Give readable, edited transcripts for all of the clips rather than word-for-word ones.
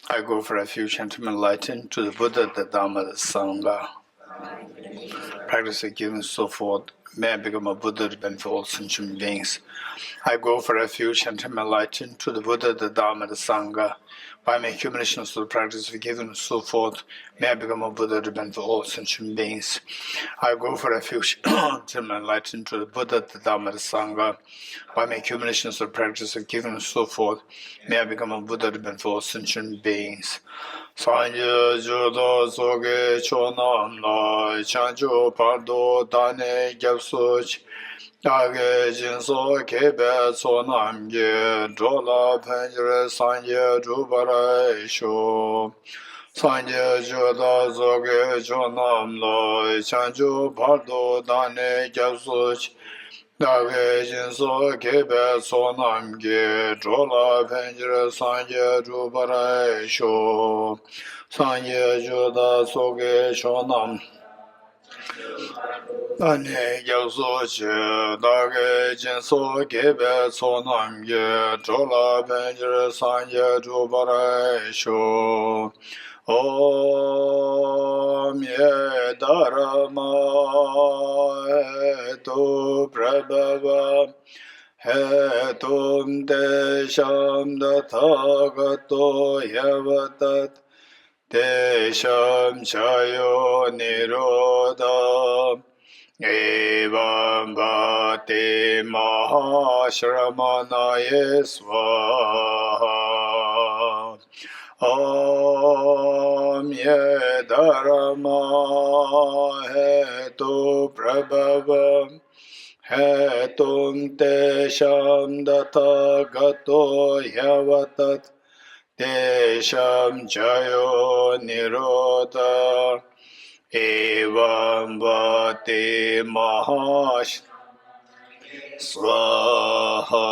I go for refuge and to enlighten to the Buddha, the Dhamma, the Sangha. Practice of giving, so forth. May I become a Buddha to benefit all sentient beings. I go for refuge and to enlighten to the Buddha, the Dhamma, the Sangha. By my accumulation of the practice of giving and so forth, may I become a Buddha to benefit all sentient beings. I go for refuge to enlighten to the Buddha, the Dhamma, the Sangha. By my accumulation of the practice of giving and so forth, may I become a Buddha to benefit all sentient beings. Sanje judo soge chonam la chanjo pardo dane gyapsuch Dage jinso kebe sonam ge drola penjere sanje jubara sho Sanje judo soge chonam la chanjo pardo dane gyapsuch Dage jinso kebe sonam ge drola penjere sanje jubara sho Sanje juda soge shonam Dane gyalso che dage jinso kebe sonam ge drola penjere sanje jubara sho Om ye dharma etu prabhava hetum desham dathagato yavatat desham chayo nirodha evam bhati mahashramanaye swaha Om ye dharma hetu prabhava hetum tesham dathagato yavatat desham chayo nirodha evam bhati mahash swaha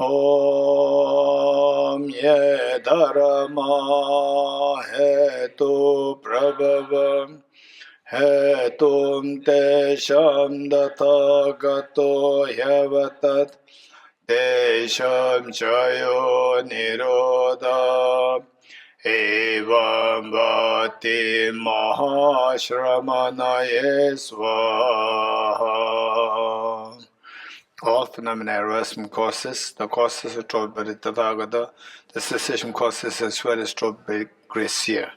Om ye dharma hetu prabhava hetum tesham dathagato yavatat desham chayo nirodha evam bhati mahashramanaye swaha. All phenomena arise from causes. The causes are taught by the Tathagata. The cessation causes as well as taught by grace here.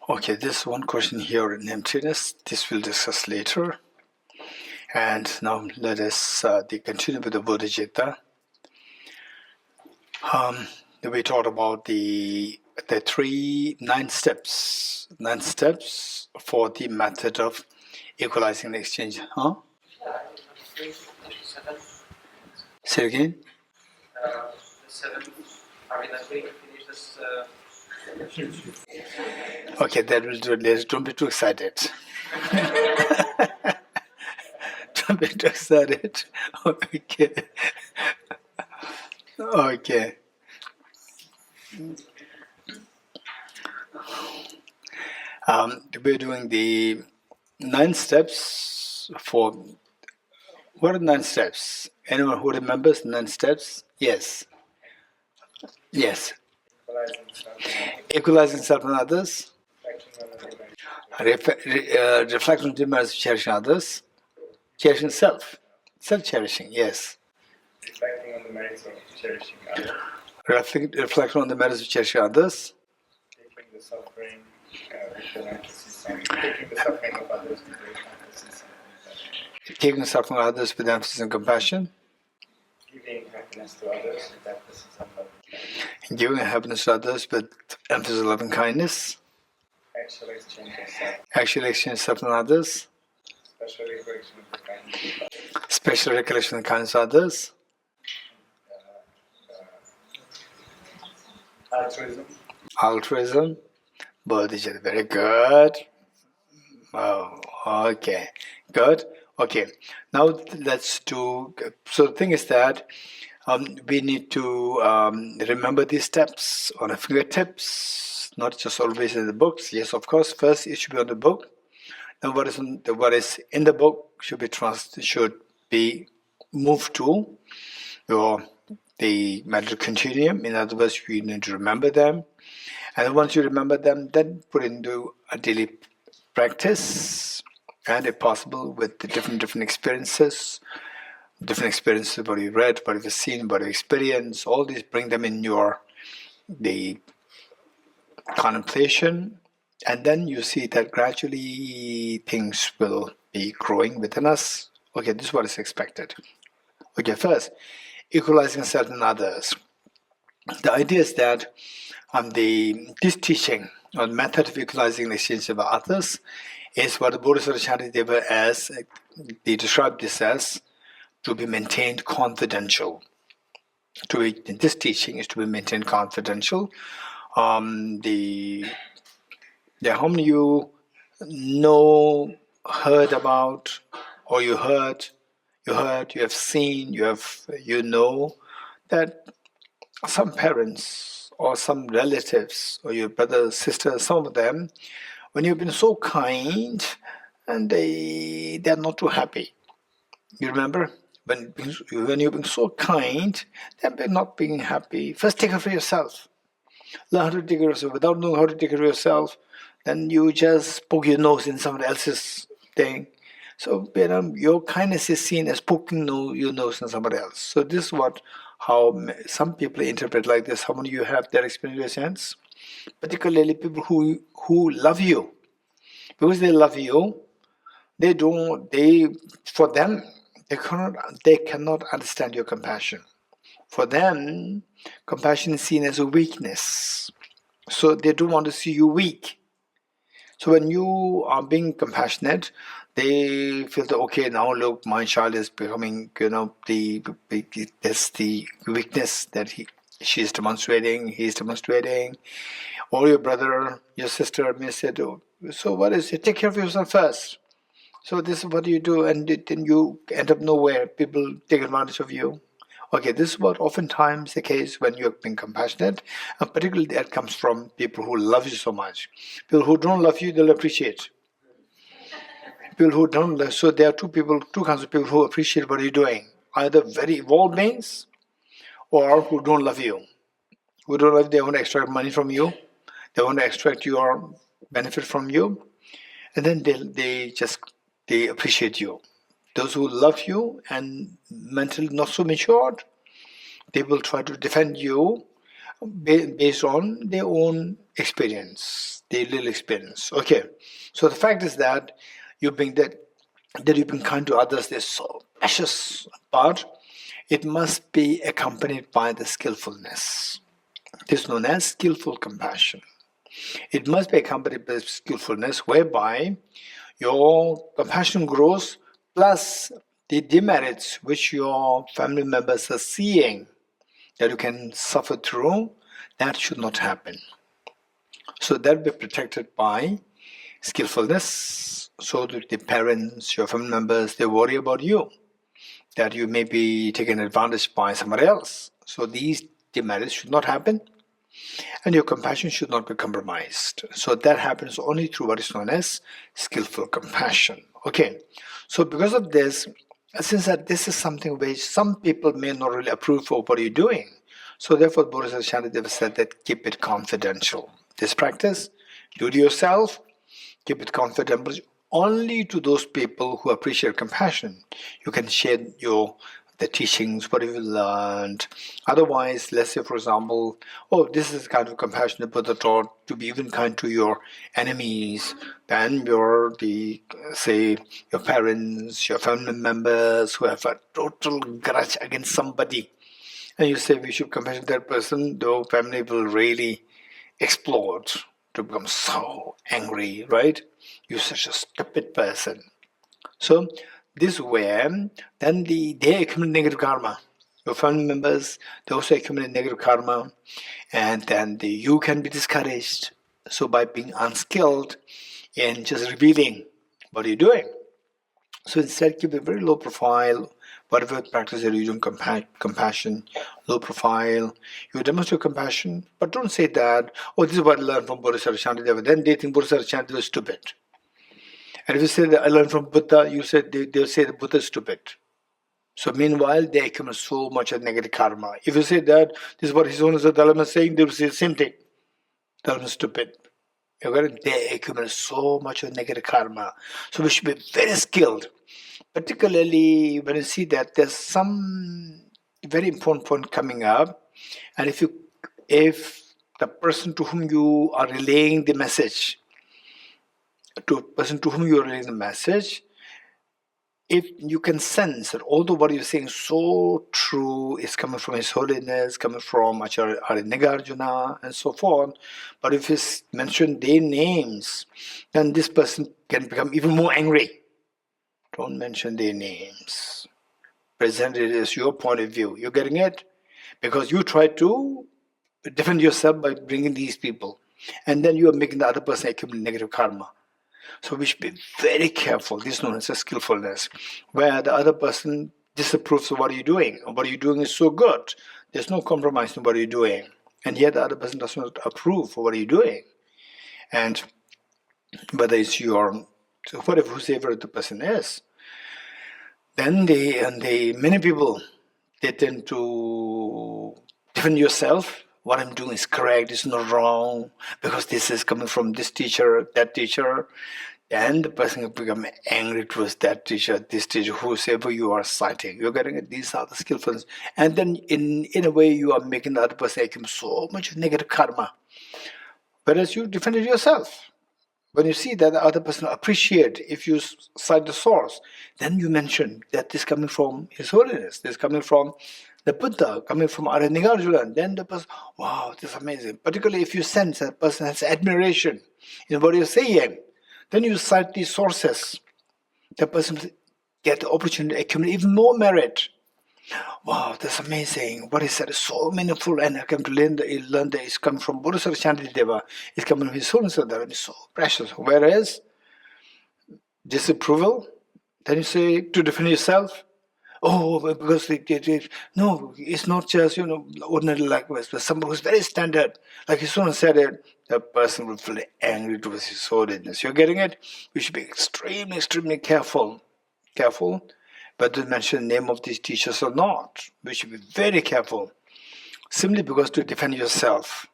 Okay, this one question here in emptiness. This we'll discuss later. And now let us continue with the Bodhichitta. We talked about the nine steps for the method of equalizing the exchange. Huh? Say it again. Are we not going to finish this? Okay, that will do it later. Don't be too excited. Don't be too excited. Okay. Okay. We're doing the 9 steps for. What are 9 steps? Anyone who remembers 9 steps? Yes. Yes. Equalizing self and others. Reflection on the merits of cherishing others. Cherishing self. Self-cherishing, yes. Reflecting on the merits of cherishing others. Reflection on the merits of cherishing others. Taking the suffering with an emphasis on taking the suffering of others with great emphasis on compassion. Taking the suffering of others with emphasis on compassion. Giving happiness to others with emphasis on love. Giving happiness to others with emphasis on love and kindness. Actual exchange of self. Actual exchange of self and others. Special recollection of the kindness of others. Special recollection of the kindness of others. Altruism. Bodhichitta, very good. Oh, okay. Good. Okay. Now let's do. So the thing is that we need to remember these steps on our fingertips, not just always in the books. Yes, of course. First, it should be on the book. Then what is in the book should be moved to your the mental continuum. In other words, you need to remember them. And once you remember them, then put into a daily practice, and if possible, with the different experiences, what you read, what you've seen, what you experienced, all these, bring them in the contemplation, and then you see that gradually things will be growing within us. Okay, this is what is expected. Okay, first, equalizing self and others. The idea is that this teaching or method of equalizing the exchange of others is what the Bodhisattva Shanti as they describe this as to be maintained confidential. This teaching is to be maintained confidential. How many you know, heard about, or you have seen, you know that some parents or some relatives or your brother, sister, some of them, when you've been so kind, and they're not too happy. You remember? When you've been so kind, they're not being happy. First take care of yourself. Learn how to take care of yourself. Without knowing how to take care of yourself, then you just poke your nose in someone else's thing. So your kindness is seen as poking your nose in somebody else. So this is how some people interpret like this. How many of you have that experience in your sense? Particularly people who love you. Because they love you, for them, they cannot understand your compassion. For them, compassion is seen as a weakness. So they don't want to see you weak. So when you are being compassionate, they feel that, okay, now look, my child is becoming, that's the weakness that she's demonstrating, he's demonstrating. Or your brother, your sister may say, oh, so what is it? Take care of yourself first. So this is what you do, and then you end up nowhere. People take advantage of you. Okay, this is what oftentimes the case when you're being compassionate, and particularly that comes from people who love you so much. People who don't love you, they'll appreciate. People who don't love, so there are two kinds of people who appreciate what you're doing. Either very evolved beings, or who don't love you. Who don't love you, they want to extract money from you. They want to extract your benefit from you. And then they appreciate you. Those who love you and mentally not so matured, they will try to defend you based on their own experience, their little experience. Okay, so the fact is that you've been kind to others, they're so precious, but it must be accompanied by the skillfulness. This is known as skillful compassion. It must be accompanied by skillfulness, whereby your compassion grows, plus the demerits which your family members are seeing that you can suffer through, that should not happen. So that will be protected by skillfulness, so that the parents, your family members, they worry about you, that you may be taken advantage by somebody else. So these demerits should not happen, and your compassion should not be compromised. So that happens only through what is known as skillful compassion. Okay, so because of this, since that this is something which some people may not really approve of what you're doing, so therefore Bodhisattva Shanti said that keep it confidential. This practice, do it yourself, keep it confidential. Only to those people who appreciate compassion, you can share the teachings, what you've learned. Otherwise, let's say, for example, this is the kind of compassion that Buddha taught, to be even kind to your enemies, then your parents, your family members who have a total grudge against somebody. And you say we should compassion that person, the family will really explode to become so angry, right? You're such a stupid person. So this way, then they accumulate negative karma. Your family members, they also accumulate negative karma, and then you can be discouraged. So by being unskilled in just revealing what you're doing, so instead keep a very low profile. Whatever practice you're using, compassion, low profile. You demonstrate compassion, but don't say that, this is what I learned from Bodhisattva Shanti. Then they think Bodhisattva Shanti was stupid. And if you say that I learned from Buddha, they'll say the Buddha is stupid. So meanwhile, they accumulate so much of negative karma. If you say that, this is what His Holiness the Dalai Lama is saying, they will say the same thing. Dalai Lama is stupid. They accumulate so much of negative karma. So we should be very skilled. Particularly when you see that there's some very important point coming up, and if the person to whom you are relaying the message, if you can sense that although what you're saying is so true, is coming from His Holiness, coming from Acharya Nagarjuna, and so forth, but if it's mentioned their names, then this person can become even more angry. Don't mention their names. Present it as your point of view. You're getting it? Because you try to defend yourself by bringing these people, and then you are making the other person accumulate negative karma. So we should be very careful. This is known as a skillfulness, where the other person disapproves of what you're doing. What you're doing is so good. There's no compromise in what you're doing. And yet the other person does not approve of what you're doing. And whether it's whoever the person is, then many people, they tend to defend yourself. What I'm doing is correct, it's not wrong, because this is coming from this teacher, that teacher. And the person will become angry towards that teacher, this teacher, whoever you are citing. You're getting it, these are the skillfuls. And then in a way you are making the other person accumulate so much negative karma. Whereas you defended yourself. When you see that the other person appreciate, if you cite the source, then you mention that this is coming from His Holiness, this is coming from the Buddha, coming from Acharya Nagarjuna, then the person, wow, this is amazing. Particularly if you sense that person has admiration in what you're saying, then you cite these sources. The person get the opportunity to accumulate even more merit. Wow, that's amazing. What he said is so meaningful, and I come to learn that it's coming from Bodhisattva Shantideva, it's coming from His Holiness, that is so precious. Whereas disapproval, then you say to defend yourself, oh, because no, it's not just ordinary likewise, but somebody who's very standard. Like His Holiness said it, the person will feel angry towards His Holiness. You're getting it? We should be extremely, extremely careful. Whether to mention the name of these teachers or not. We should be very careful. Simply because to defend yourself,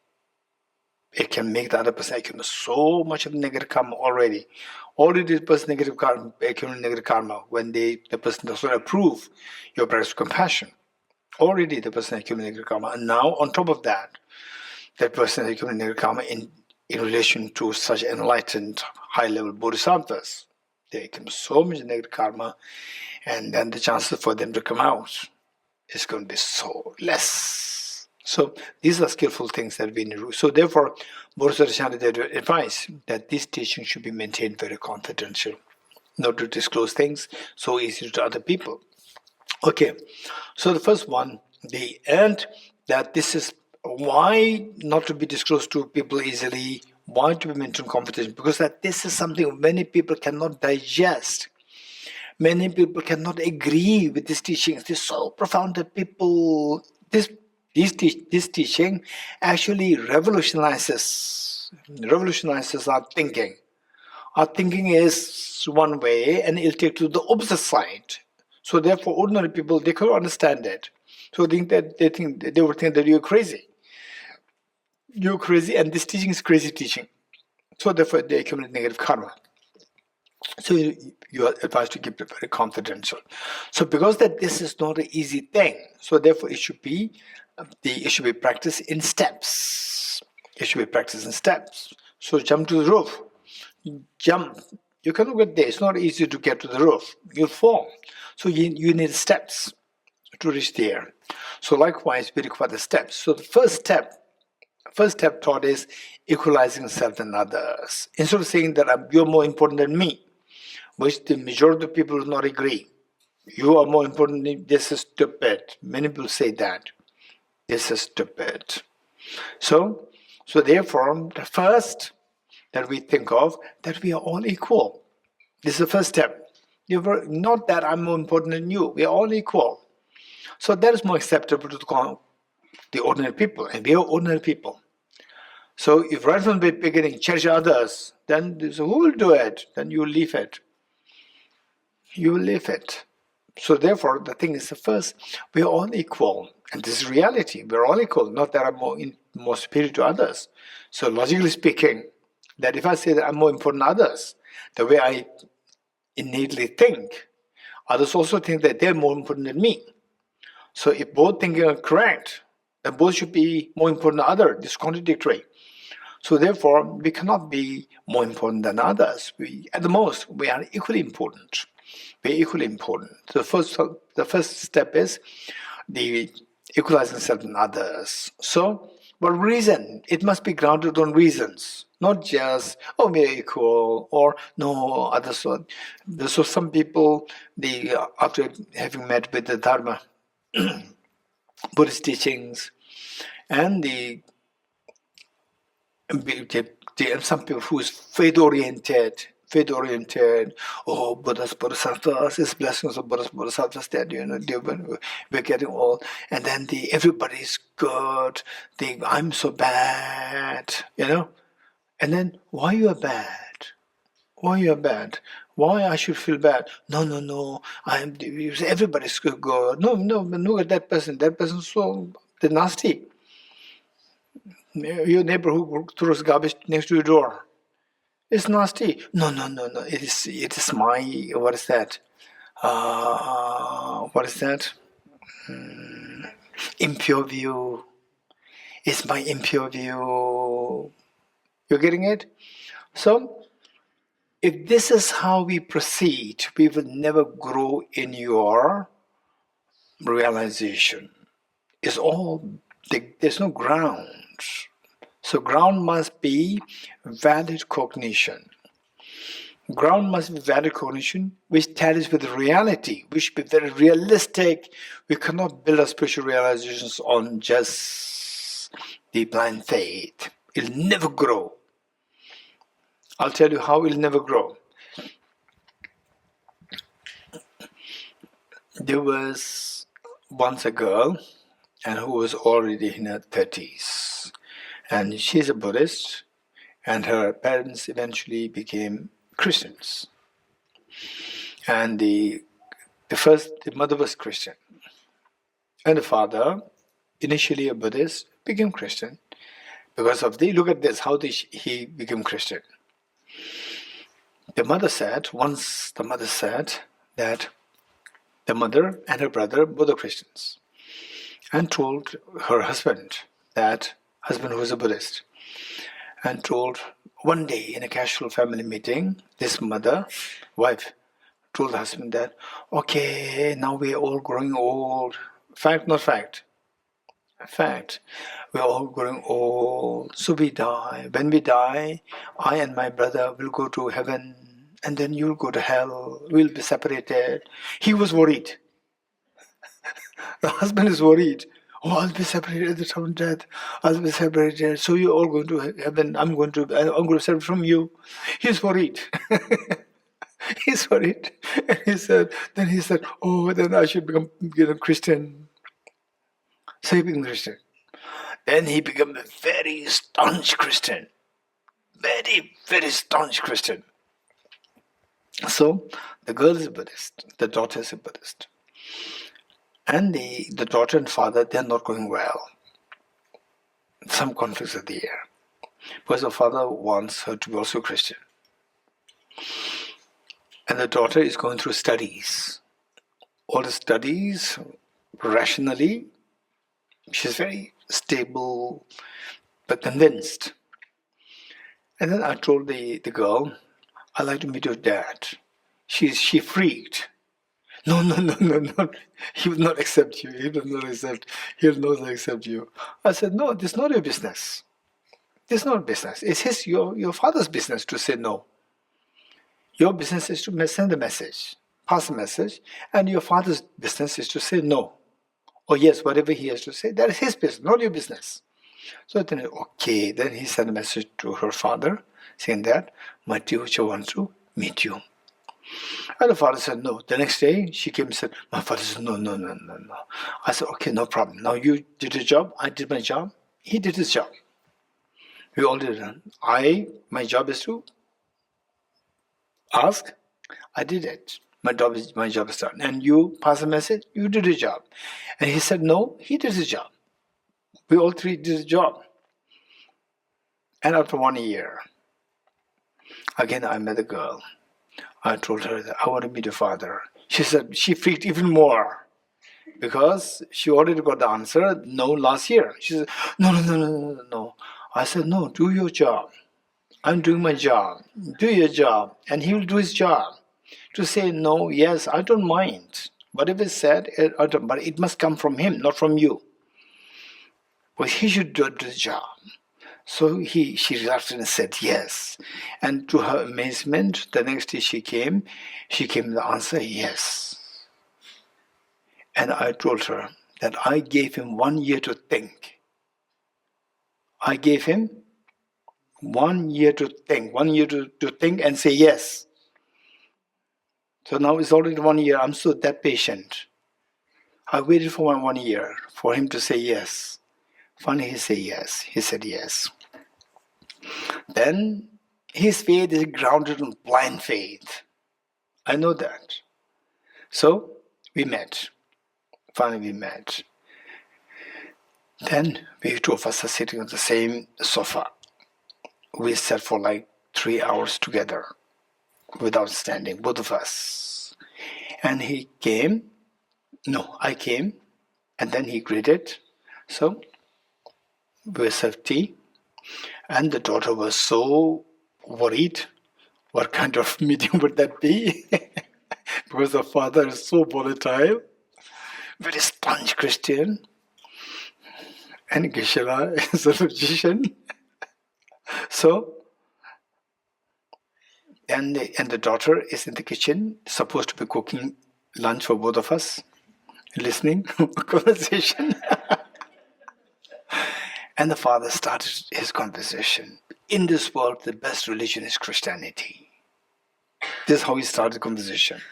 it can make the other person accumulate so much of negative karma already. Already the person accumulate negative karma when the person does not approve your practice of compassion. Already the person accumulate negative karma. And now on top of that person accumulate negative karma in relation to such enlightened high-level bodhisattvas. They accumulate so much negative karma, and then the chances for them to come out is going to be so less. So these are skillful things that we need to do. So therefore, Bodhisattva Shantideva advised that this teaching should be maintained very confidential, not to disclose things so easily to other people. Okay, so the first one, that this is why not to be disclosed to people easily, why to be maintained confidential, because that this is something many people cannot digest. Many people cannot agree with these teachings. They're so profound that people, this teaching actually revolutionizes our thinking. Our thinking is one way, and it'll take to the opposite side. So therefore, ordinary people, they can't understand it. So they would think that you're crazy. You're crazy, and this teaching is crazy teaching. So therefore, they accumulate negative karma. So you are advised to keep it very confidential. So because that this is not an easy thing, so therefore it should be practiced in steps. It should be practiced in steps. So jump to the roof. Jump. You cannot get there. It's not easy to get to the roof. You'll fall. So you need steps to reach there. So likewise, we require the steps. So the first step taught is equalizing self and others. Instead of saying that you're more important than me, which the majority of people will not agree. You are more important than me. This is stupid. Many people say that. This is stupid. So therefore, the first that we think of, that we are all equal. This is the first step. Not that I'm more important than you. We are all equal. So that is more acceptable to the ordinary people, and we are ordinary people. So if right from the beginning cherish others, then who will do it? Then you will leave it. You will leave it. So therefore, the thing is, first, we are all equal. And this is reality. We're all equal, not that I'm more superior to others. So logically speaking, that if I say that I'm more important than others, the way I innately think, others also think that they're more important than me. So if both thinking are correct, then both should be more important than others. This is contradictory. So therefore, we cannot be more important than others. At the most, we are equally important. We're equally important. The first step is the equalizing self and others. So, what reason? It must be grounded on reasons, not just, oh, we're equal, or no, others. So some people, after having met with the Dharma, Buddhist teachings, and some people who is faith-oriented, oh, Buddhas, Bodhisattvas, it's blessings of Buddhas, Bodhisattvas that, we're getting all, and then everybody's good, I'm so bad, and then, why you are bad? Why you are bad? Why I should feel bad? No, everybody's good. No, look at that person, so, they're nasty. Your neighbor who throws garbage next to your door. It's nasty. No. It is my, what is that? What is that? Impure view. It's my impure view. You're getting it? So, if this is how we proceed, we will never grow in your realization. It's all, there's no ground. So ground must be valid cognition. Ground must be valid cognition, which tallies with reality. We should be very realistic. We cannot build our spiritual realizations on just the blind faith. It'll never grow. I'll tell you how it'll never grow. There was once a girl, and who was already in her 30s. And she's a Buddhist, and her parents eventually became Christians. And the mother was Christian. And the father, initially a Buddhist, became Christian. Because of look at this, how he became Christian. The mother said that the mother and her brother, both are Christians, and told her husband who was a Buddhist, and told one day in a casual family meeting, this wife, told the husband that, okay, now we're all growing old. Fact, not fact. Fact. We're all growing old, so we die. When we die, I and my brother will go to heaven, and then you'll go to hell. We'll be separated. He was worried. The husband is worried. Oh, I'll be separated at the time of death. I'll be separated. So you're all going to heaven. I'm going to separate from you. He's worried. He's worried. And he said, oh, then I should become Christian. So he became Christian. Then he became a very staunch Christian. Very, very staunch Christian. So the girl is a Buddhist. The daughter is a Buddhist. And the daughter and father, they're not going well. Some conflicts are there. Because the father wants her to be also Christian. And the daughter is going through studies. All the studies, rationally, she's very stable, but convinced. And then I told the girl, I'd like to meet your dad. She freaked. No. He will not accept you. He'll not accept you. I said, no, this is not your business. This is not business. It's your father's business to say no. Your business is to send a message, pass a message, and your father's business is to say no. Or yes, whatever he has to say, that is his business, not your business. So then, okay, then he sent a message to her father, saying that, my teacher wants to meet you. And the father said no. The next day, she came and said, my father said, no. I said, okay, no problem. Now you did your job, I did my job, he did his job. We all did it. My job is to ask, I did it. My job is done. And you pass a message, you did your job. And he said, no, he did his job. We all three did the job. And after 1 year, again I met a girl. I told her that I want to meet your father. She said, she freaked even more because she already got the answer, no, last year. She said, no. I said, no, do your job. I'm doing my job. Do your job. And he will do his job. To say no, yes, I don't mind. Whatever is said, but it must come from him, not from you. But he should do the job. So she reluctantly said yes. And to her amazement, the next day she came with the answer, yes. And I told her that I gave him 1 year to think. I gave him 1 year to think, 1 year to think and say yes. So now it's already 1 year. I'm so that patient. I waited for 1 year for him to say yes. Finally he said yes. He said yes. Then his faith is grounded on blind faith. I know that. So we met. Finally we met. Then we two of us are sitting on the same sofa. We sat for like 3 hours together without standing, both of us. And he came. No, I came. And then he greeted. So we served tea. And the daughter was so worried. What kind of meeting would that be? Because the father is so volatile, very staunch Christian, and Geshe-la is a magician. So, and the daughter is in the kitchen, supposed to be cooking lunch for both of us, listening conversation. And the father started his conversation. In this world, the best religion is Christianity. This is how he started the conversation.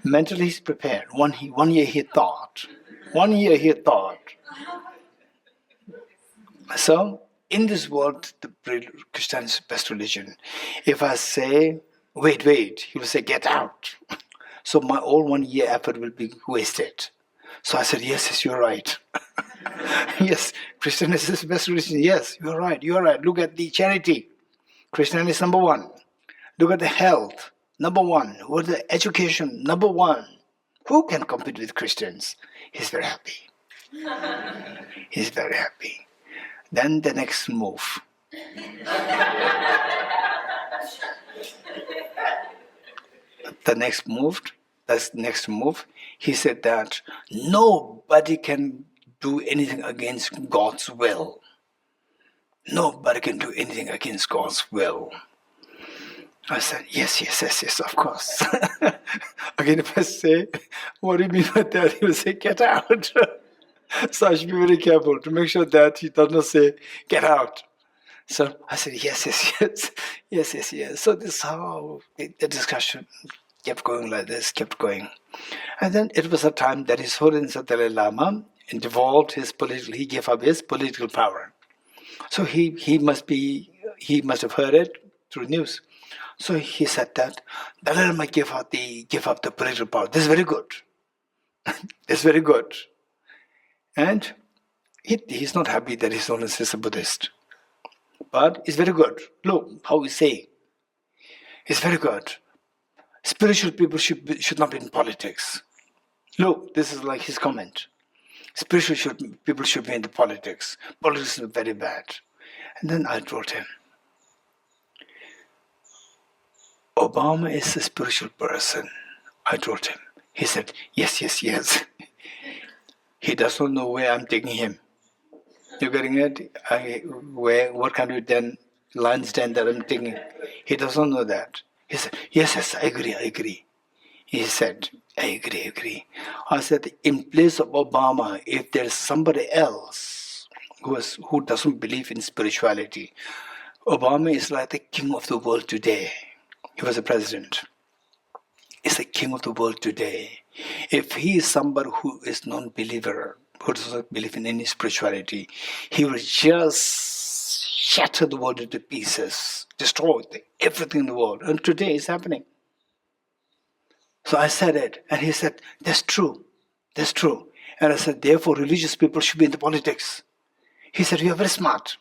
Mentally, he's prepared. 1 year he thought. 1 year he thought. So, in this world, the Christianity is the best religion. If I say, wait, he will say, get out. So my all 1 year effort will be wasted. So I said, yes, you're right. Yes, Christianity is the best religion. Yes, you're right. Look at the charity. Christianity is number one. Look at the health, number one. What the education, number one. Who can compete with Christians? He's very happy. He's very happy. Then the next move. That's the next move. He said that nobody can do anything against God's will. Nobody can do anything against God's will. I said, yes, of course. Again, if I say, what do you mean by that? He will say, get out. So I should be very careful to make sure that he does not say, get out. So I said, yes. So this is how the discussion kept going like this, kept going. And then it was a time that His Holiness the Dalai Lama he gave up his political power. So he must have heard it through news. So he said that Dalai Lama give up the political power. This is very good. It's very good. And he's not happy that His Holiness is a Buddhist. But it's very good. Look how we say. It's very good. Spiritual people should not be in politics. Look, this is like his comment. Spiritual people should be in the politics. Politics is very bad. And then I told him, Obama is a spiritual person. I told him. He said, yes. He does not know where I'm taking him. You're getting it? What kind of line stand that I'm taking? He does not know that. He said, yes, I agree. He said, I agree. I said, in place of Obama, if there's somebody else who doesn't believe in spirituality, Obama is like the king of the world today. He was a president. He's the king of the world today. If he is somebody who is non-believer, who does not believe in any spirituality, he will just shatter the world into pieces, destroy everything in the world. And today it's happening. So I said it, and he said, that's true. That's true. And I said, therefore, religious people should be in the politics. He said, you're very smart.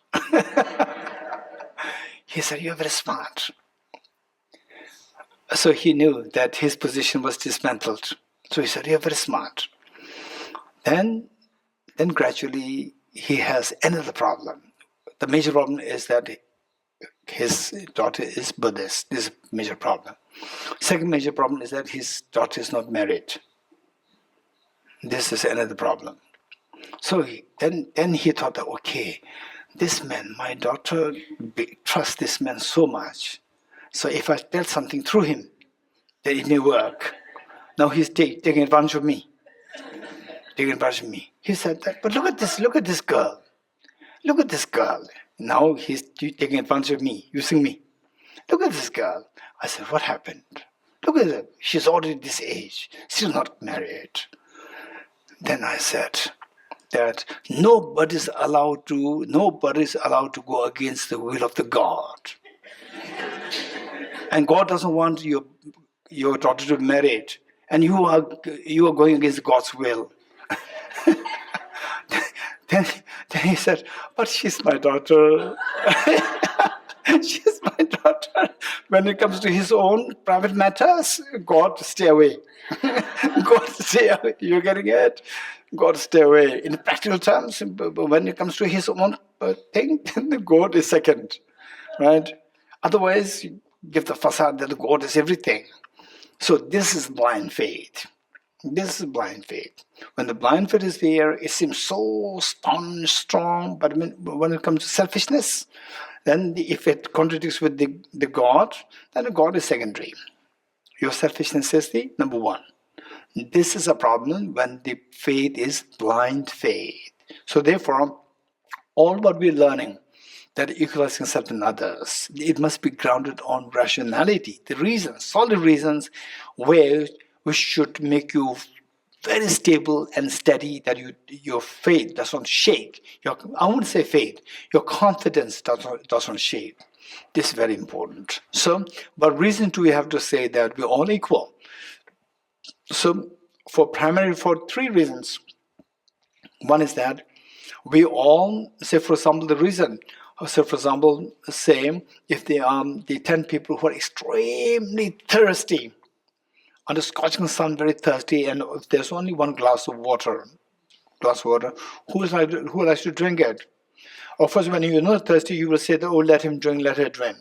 He said, you're very smart. So he knew that his position was dismantled. So he said, you're very smart. Then gradually he has another problem. The major problem is that his daughter is Buddhist. This is a major problem. Second major problem is that his daughter is not married. This is another problem. So then he thought that, okay, this man, my daughter trusts this man so much. So if I tell something through him, then it may work. Now he's taking advantage of me. Taking advantage of me. He said that, but look at this girl. Look at this girl. Now he's taking advantage of me, using me. Look at this girl. I said, what happened? Look at her. She's already this age. Still not married. Then I said that nobody's allowed to go against the will of the God. And God doesn't want your daughter to be married. And you are going against God's will. Then he said, but she's my daughter. She's my daughter. When it comes to his own private matters, God, stay away. God, stay away. You're getting it? God, stay away. In practical terms, when it comes to his own thing, then God is second. Right? Otherwise, you give the facade that God is everything. So this is blind faith. This is blind faith. When the blind faith is there, it seems so strong, but when it comes to selfishness, then if it contradicts with the God, then the God is secondary. Your selfishness is the number one. This is a problem when the faith is blind faith. So therefore, all what we're learning, that equalizing self and others, it must be grounded on rationality. The reasons, solid reasons, which should make you very stable and steady, that your faith does not shake. I wouldn't say faith, your confidence does not shake. This is very important. So, but reason two, we have to say that we're all equal. So, for three reasons. One is that we all, say for example, the reason, so for example, say if the 10 people who are extremely thirsty, under scorching sun, very thirsty, and if there's only one glass of water, who likes to drink it? Of course, when you're not thirsty, you will say that, oh, let him drink, let her drink.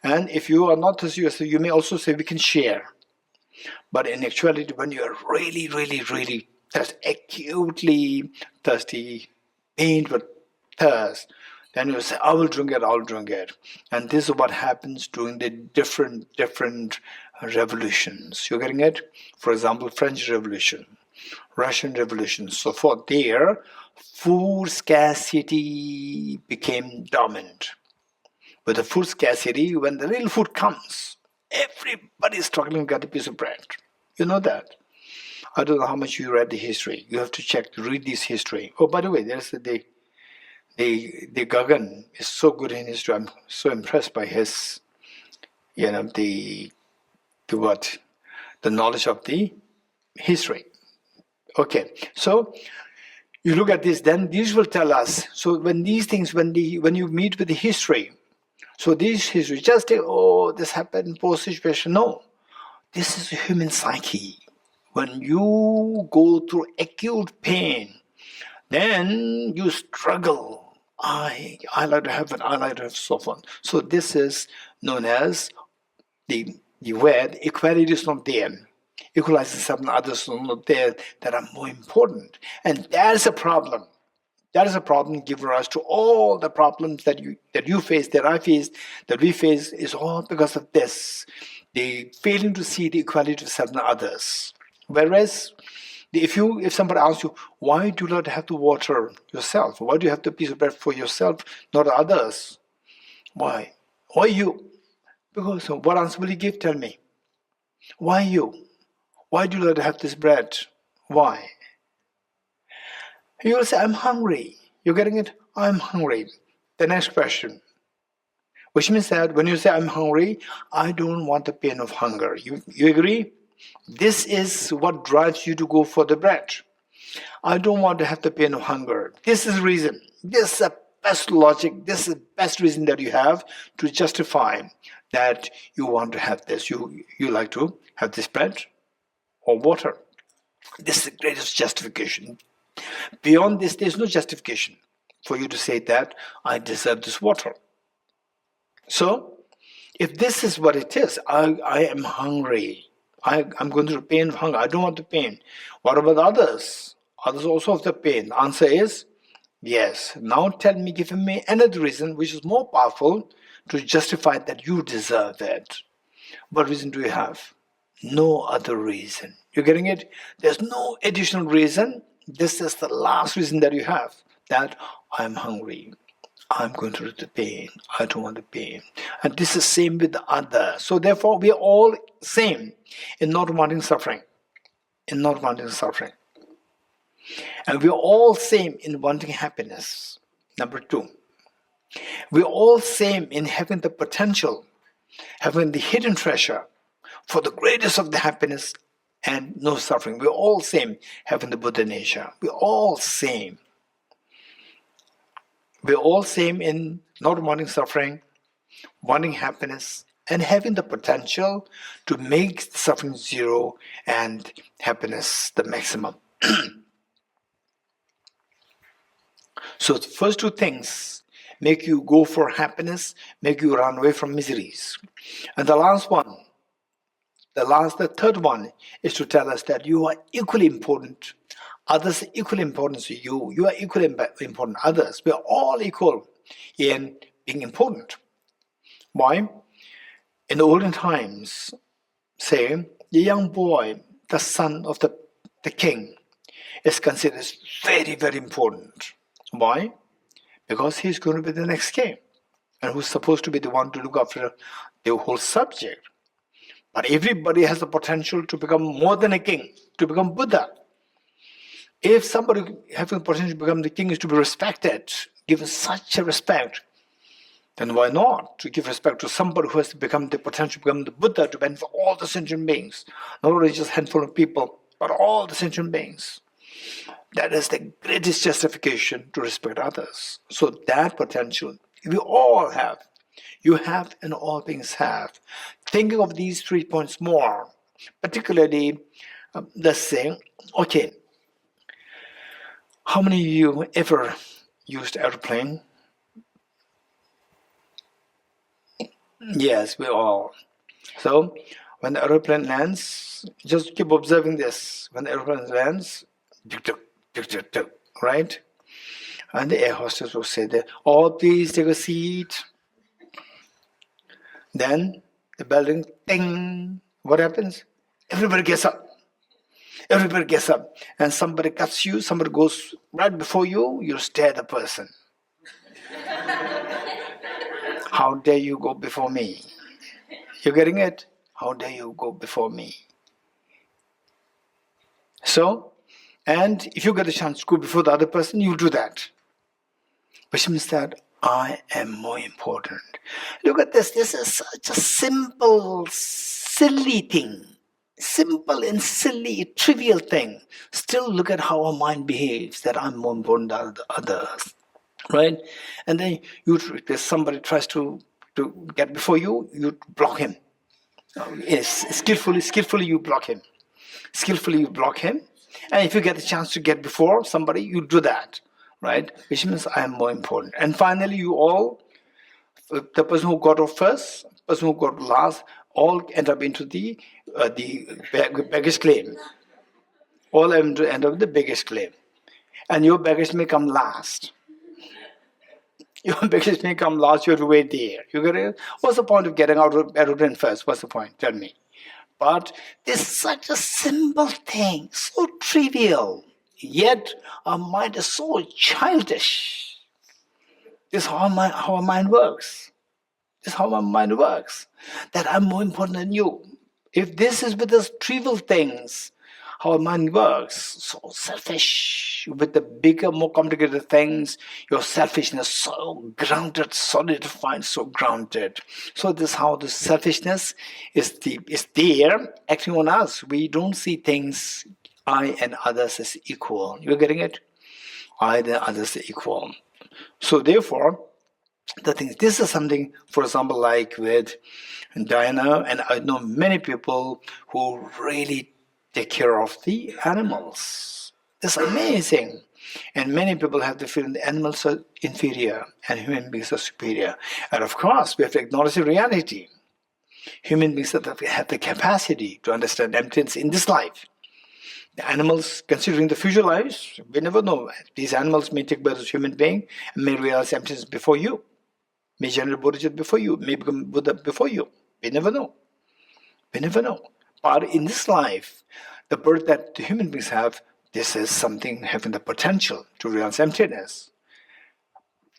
And if you are not thirsty, you may also say we can share. But in actuality, when you are really, really, really acutely thirsty, pained with thirst, then you say, I will drink it. And this is what happens during the different revolutions. You're getting it? For example, French Revolution, Russian Revolution, so forth. There, food scarcity became dominant. With the food scarcity, when the real food comes, everybody is struggling to get a piece of bread. You know that. I don't know how much you read the history. You have to read this history. Oh, by the way, there's the Gagan is so good in history. I'm so impressed by his, the knowledge of the history. Okay, so you look at this, then these will tell us. So when these things, when you meet with the history, so this history, just say, oh, this happened post situation. No, this is the human psyche. When you go through acute pain, then you struggle. I like to have it, I like to have so on. So this is known as where the equality is not there. Equalizing self and others are not there that are more important. And that's a problem. That is a problem giving rise to all the problems that you face, that I face, that we face, is all because of this. The failing to see the equality of self and others. Whereas if somebody asks you, why do you not have to water yourself? Why do you have to piece of bread for yourself, not others? Why? Why you? Because what answer will you give? Tell me. Why you? Why do you not have this bread? Why? You will say, I'm hungry. You're getting it? I'm hungry. The next question. Which means that when you say I'm hungry, I don't want the pain of hunger. You agree? This is what drives you to go for the bread. I don't want to have the pain of hunger. This is the reason. This is the best logic. This is the best reason that you have to justify that you want to have this. You like to have this bread or water. This is the greatest justification. Beyond this, there's no justification for you to say that I deserve this water. So, if this is what it is, I am hungry. I'm going through the pain of hunger. I don't want the pain. What about others? Others also have the pain. The answer is yes. Now tell me, give me another reason which is more powerful to justify that you deserve it. What reason do you have? No other reason. You're getting it? There's no additional reason. This is the last reason that you have, that I'm hungry. I'm going through the pain. I don't want the pain. And this is same with the other. So therefore, we are all same in not wanting suffering. In not wanting suffering. And we are all same in wanting happiness. Number 2. We are all same in having the potential, having the hidden treasure for the greatest of the happiness and no suffering. We're all same, having the Buddha nature. We're all same. We're all same in not wanting suffering, wanting happiness, and having the potential to make suffering zero and happiness the maximum. So the first 2 things make you go for happiness, make you run away from miseries. And the last one, the third one is to tell us that you are equally important. Others are equally important to you. You are equally important to others. We are all equal in being important. Why? In the olden times, say, the young boy, the son of the king, is considered very, very important. Why? Because he's going to be the next king, and who's supposed to be the one to look after the whole subject. But everybody has the potential to become more than a king, to become Buddha. If somebody having the potential to become the king is to be respected, given such a respect, then why not to give respect to somebody who has to become the potential to become the Buddha, to benefit all the sentient beings, not only just a handful of people, but all the sentient beings. That is the greatest justification to respect others. So that potential, we all have. You have and all beings have. Thinking of these 3 points more, particularly, let's say, okay, how many of you ever used airplane? Yes, we all. So, when the aeroplane lands, just keep observing this. When the aeroplane lands, right? And the air hostess will say that, oh, please take a seat. Then the bell rings, ding. What happens? Everybody gets up. Everybody gets up. And somebody cuts you, somebody goes right before you, you stare at the person. How dare you go before me? You getting it? How dare you go before me? So, and if you get a chance to go before the other person, you do that. Which means that I am more important. Look at this. This is such a simple, silly thing. Simple and silly, trivial thing. Still look at how our mind behaves, that I'm more important than the others. Right? And then somebody tries to get before you, you block him. Skillfully you block him. Skillfully you block him. And if you get the chance to get before somebody, you do that. Right? Which means I am more important. And finally, you all, the person who got off first, the person who got last, all end up into the baggage claim. All end up with the baggage claim. And your baggage may come last. Your baggage may come last, you have to wait there. You get it? What's the point of getting out of aeroplane first? What's the point? Tell me. But this is such a simple thing, so trivial. Yet our mind is so childish. This is how our mind works. This is how my mind works. That I'm more important than you. If this is with those trivial things, how our mind works. So selfish. With the bigger, more complicated things, your selfishness so grounded, solidified, so grounded. So this is how the selfishness is there acting on us. We don't see things, I and others, as equal. You're getting it? I and others are equal. So therefore, the thing, this is something, for example, like with Diana, and I know many people who really take care of the animals. It's amazing. And many people have the feeling the animals are inferior and human beings are superior. And of course, we have to acknowledge the reality. Human beings have the capacity to understand emptiness in this life. The animals, considering the future lives, we never know. These animals may take birth as human being and may realize emptiness before you, may generate Bodhicitta before you, may become Buddha before you. We never know. We never know. But in this life, the birth that the human beings have, this is something having the potential to realize emptiness.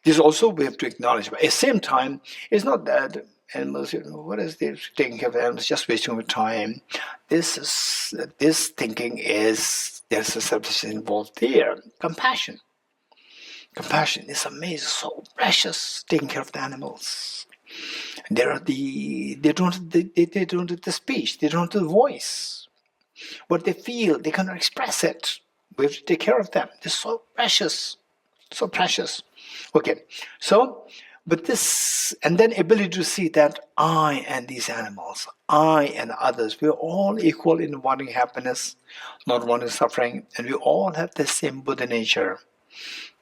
This also we have to acknowledge. But at the same time, it's not that animals, what is this taking care of animals, just wasting of time. This thinking is, there's a substance involved there. Compassion. Compassion is amazing, so precious, taking care of the animals. They don't have the speech, they don't have the voice. What they feel, they cannot express it. We have to take care of them. They're so precious, so precious. Okay, so, but this, and then ability to see that I and these animals, I and others, we're all equal in wanting happiness, not wanting suffering, and we all have the same Buddha nature.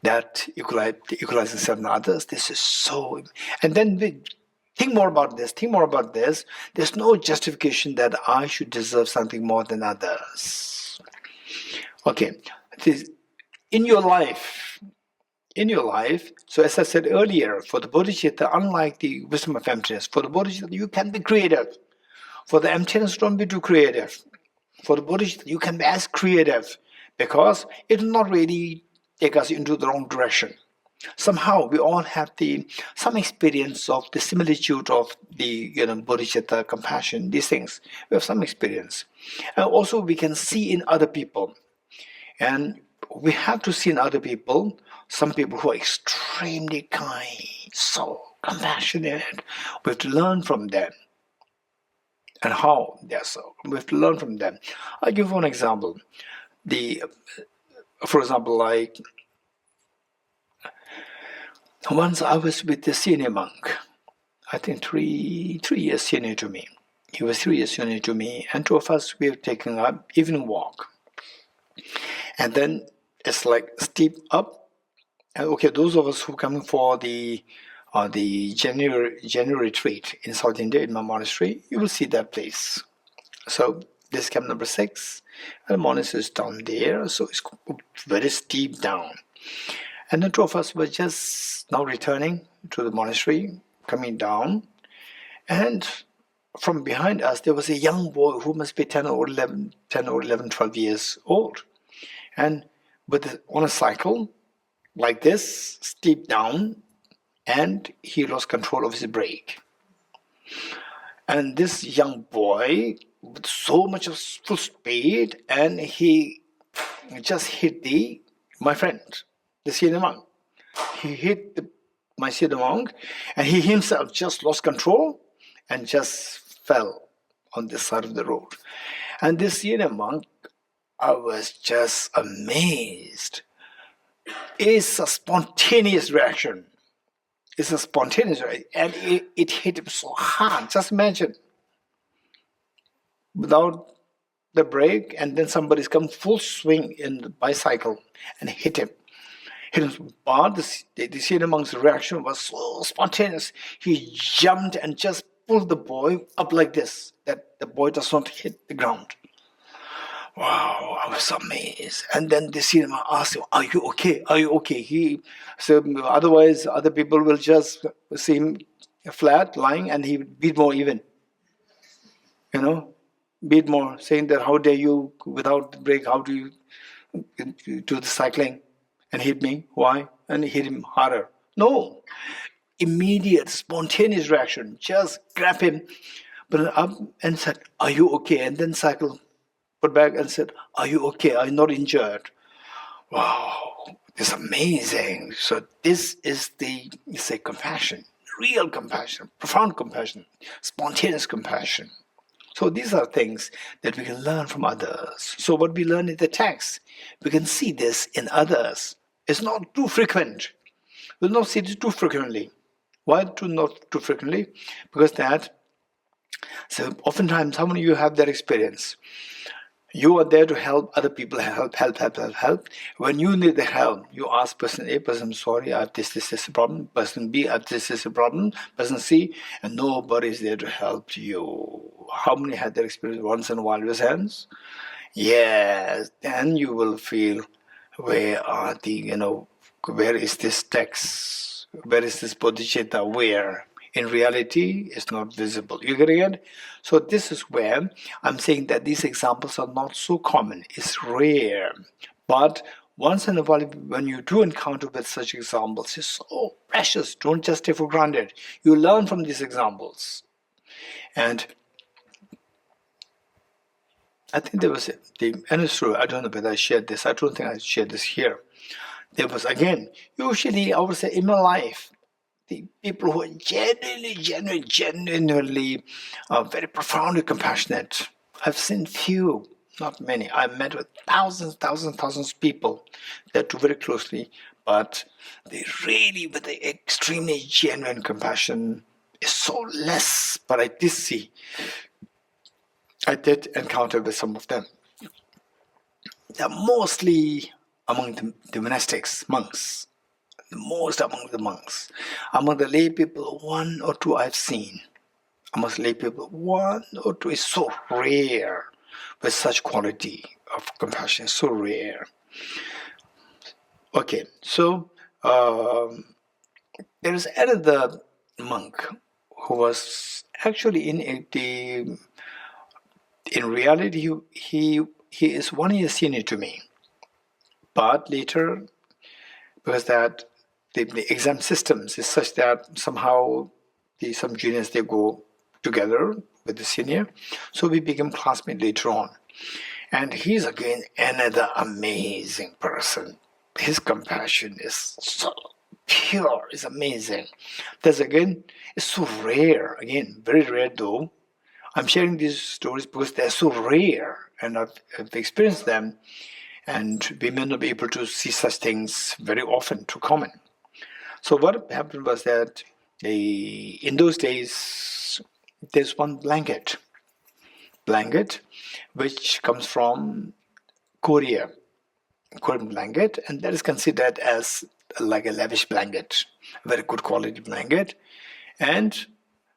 That equalizing self and others, this is so, and then we think more about this, there's no justification that I should deserve something more than others. Okay, in your life, so as I said earlier, for the Bodhicitta, unlike the wisdom of emptiness, for the Bodhicitta, you can be creative. For the emptiness, don't be too creative. For the Bodhicitta, you can be as creative, because it will not really take us into the wrong direction. Somehow we all have some experience of the similitude of the Bodhicitta, compassion, these things. We have some experience. And also we can see in other people. And we have to see in other people, some people who are extremely kind, so compassionate. We have to learn from them. And how they're so. We have to learn from them. I'll give one example. For example, like once I was with the senior monk, I think three years senior to me. He was 3 years senior to me, and two of us, we were taking an evening walk. And then it's like steep up. And okay, those of us who come for the January retreat in South India in my monastery, you will see that place. So this camp number 6, and the monastery is down there, so it's very steep down. And the two of us were just now returning to the monastery, coming down, and from behind us there was a young boy who must be 10 or 11, 12 years old, and on a cycle like this, steep down, and he lost control of his brake. And this young boy, with so much of full speed, and he just hit my friend, the senior monk. He hit my senior monk, and he himself just lost control and just fell on this side of the road. And this senior monk, I was just amazed. It's a spontaneous reaction. It's a spontaneous reaction, and it hit him so hard. Just imagine, without the brake, and then somebody's come full swing in the bicycle and hit him. But the senior monk's reaction was so spontaneous. He jumped and just pulled the boy up like this, that the boy does not hit the ground. Wow, I was amazed. And then the senior monk asked him, "Are you okay? Are you okay?" He said, otherwise other people will just see him flat, lying, and he beat more even. Beat more, saying that, "How dare you, without the brake, how do you do the cycling?" And hit me. Why? And hit him harder. No. Immediate, spontaneous reaction. Just grab him, put him up and said, "Are you okay?" And then cycle put back and said, "Are you okay? Are you not injured?" Wow, this is amazing. So this is say compassion, real compassion, profound compassion, spontaneous compassion. So these are things that we can learn from others. So what we learn in the text, we can see this in others. It's not too frequent. We'll not see it too frequently. Why not too frequently? Because so oftentimes, how many of you have that experience? You are there to help other people, help. When you need the help, you ask person A, person, sorry, I have this a problem. Person B, I have this is a problem. Person C, and nobody is there to help you. How many had that experience once in a while with hands? Yes, then you will feel, where are where is this text? Where is this bodhicitta? Where? In reality, it's not visible. You getting it? So this is where I'm saying that these examples are not so common. It's rare. But once in a while, when you do encounter with such examples, it's so precious. Don't just take for granted. You learn from these examples. And I think there was and it's true, I don't know whether I shared this. I don't think I shared this here. There was, again, usually I would say in my life, the people who are genuinely very profoundly compassionate. I've seen few, not many. I've met with thousands of people that do very closely, but they really, with the extremely genuine compassion, is so less. But I did encounter with some of them. They're mostly among the monastics, monks. Most among the monks. Among the lay people, one or two I've seen. Among lay people, one or two is so rare with such quality of compassion, so rare. Okay, so there is another monk who was actually in reality he is 1 year senior to me, but later, because that the exam systems is such that somehow some juniors, they go together with the senior, so we became classmates later on. And he's again another amazing person. His compassion is so pure, it's amazing. That's again, it's so rare, again, very rare though. I'm sharing these stories because they're so rare and I've experienced them, and we may not be able to see such things very often, too common. So what happened was that in those days, there's one blanket which comes from Korean blanket, and that is considered as like a lavish blanket, very good quality blanket. And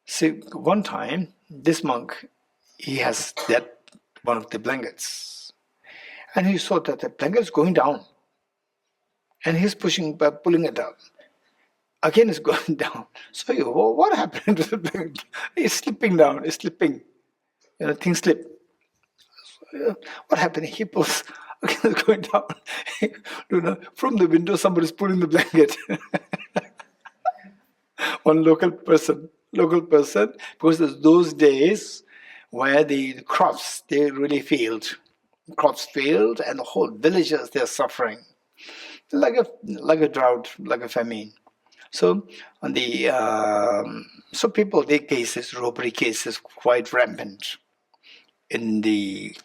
see, one time, this monk, he has that one of the blankets, and he saw that the blanket is going down, and he's pulling it down. Again, it's going down. So what happened to the blanket? It's slipping down. It's slipping. Things slip. So, what happened? He pulls. Again, it's going down. From the window, somebody's pulling the blanket. One local person, because there's those days where the crops, they really failed. Crops failed, and the whole villages, they're suffering. Like a drought, like a famine. So on so people, their cases, robbery cases, quite rampant in the